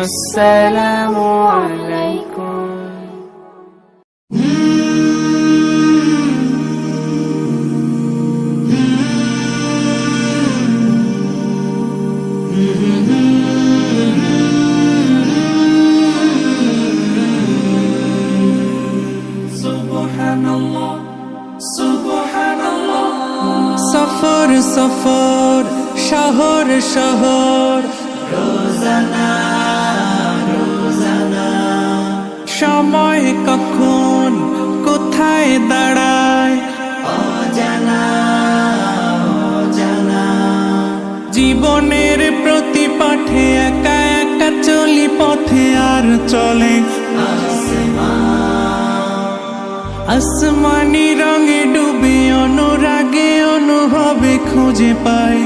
আসসালামু আলাইকুম। সফর সফর শহর শহর রোজানা রোজানা সময় কখন কোথায় দাঁড়ায় অজানা অজানা জীবনের প্রতি পাঠে একা একা চলি পথে আর চলে আসমানি রঙে ডুবে অনুরাগে অনুভবে খুঁজে পাই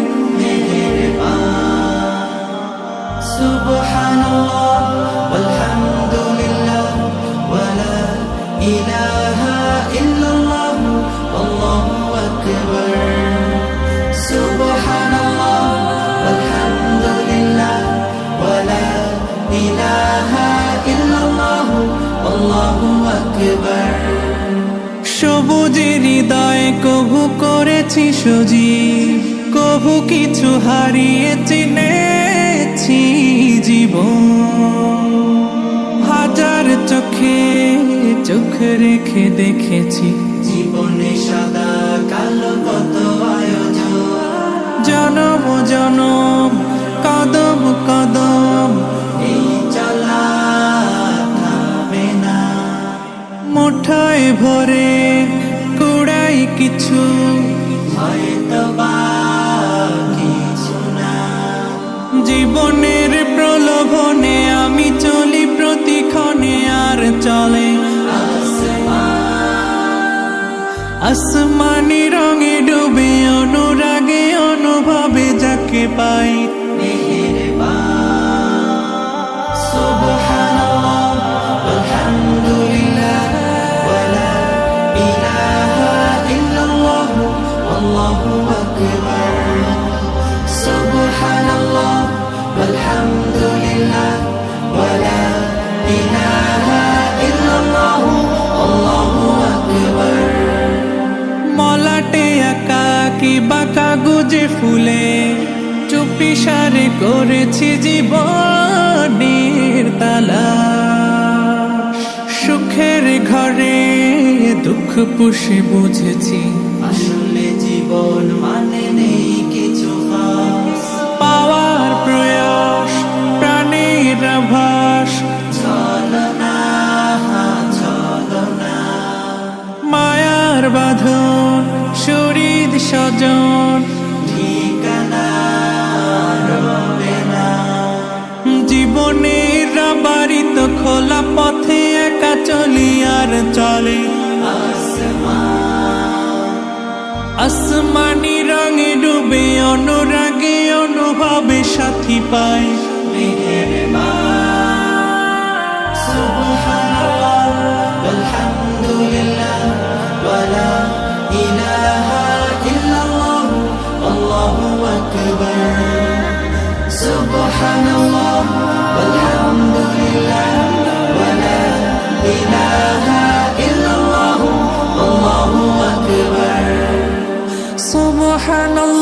সুবহানাল্লাহ ওয়ালহামদুলিল্লাহ ওয়ালা ইলাহা ইল্লাল্লাহ আল্লাহু আকবার। সুবহানাল্লাহ ওয়ালহামদুলিল্লাহ ওয়ালা ইলাহা ইল্লাল্লাহ আল্লাহু আকবার। সবুজের হৃদয় কভু করেছি সজীব, কভু কিছু হারিয়ে চিনেছি জীবন। হাজার চোখে চোখ রেখে দেখেছি জীবনে সাদা কালো কত আয়োজন, জনম জনম কদম কদম এই চলা থামে না। মুঠায় ভরে কুড়াই কিছু হয়তো বা কিছু না। জীবনের প্রলোভনে আমি চলি প্রতিক্ষণে আর চলে আসমানি রঙে ডুবে অনুরাগে অনুভবে যাকে পাই সুবহানাল্লাহ ওয়ালহামদুলিল্লাহ ওয়ালা ইলাহা ইল্লাল্লাহ আল্লাহু আকবার। সুবহানাল্লাহ ওয়ালহামদুলিল্লাহ ওয়ালা ইলাহা ইল্লাল্লাহ আল্লাহু আকবার। মলাটে একাকি বাঁকা গুজে ফুলে চুপি সারে করেছি জীবনের তালা। সুখের ঘরে দুঃখ পুষে বুঝেছি আসলে জীবন মানে নেই কিছু খাস, পাওয়ার প্রয়াস প্রাণের আভাস চলো না চলো না। মায়ার বাঁধন শরীর স্বজন ঠিকানা রবে না। জীবনের বাড়িত খোলা পথে একা চলি আর চলে আসমানি রঙে ডুবে অনুরাগে অনুভবে সাথী পাই সুবহানাল্লাহ ওয়ালহামদুলিল্লাহ ওয়ালা ইলাহা ইল্লাল্লাহ আল্লাহু আকবার। সুবহানাল্লাহ ওয়ালহামদুলিল্লাহ ওয়ালা ইলাহা ইল্লাল্লাহ আল্লাহু আকবার। সুবহানাল্লাহ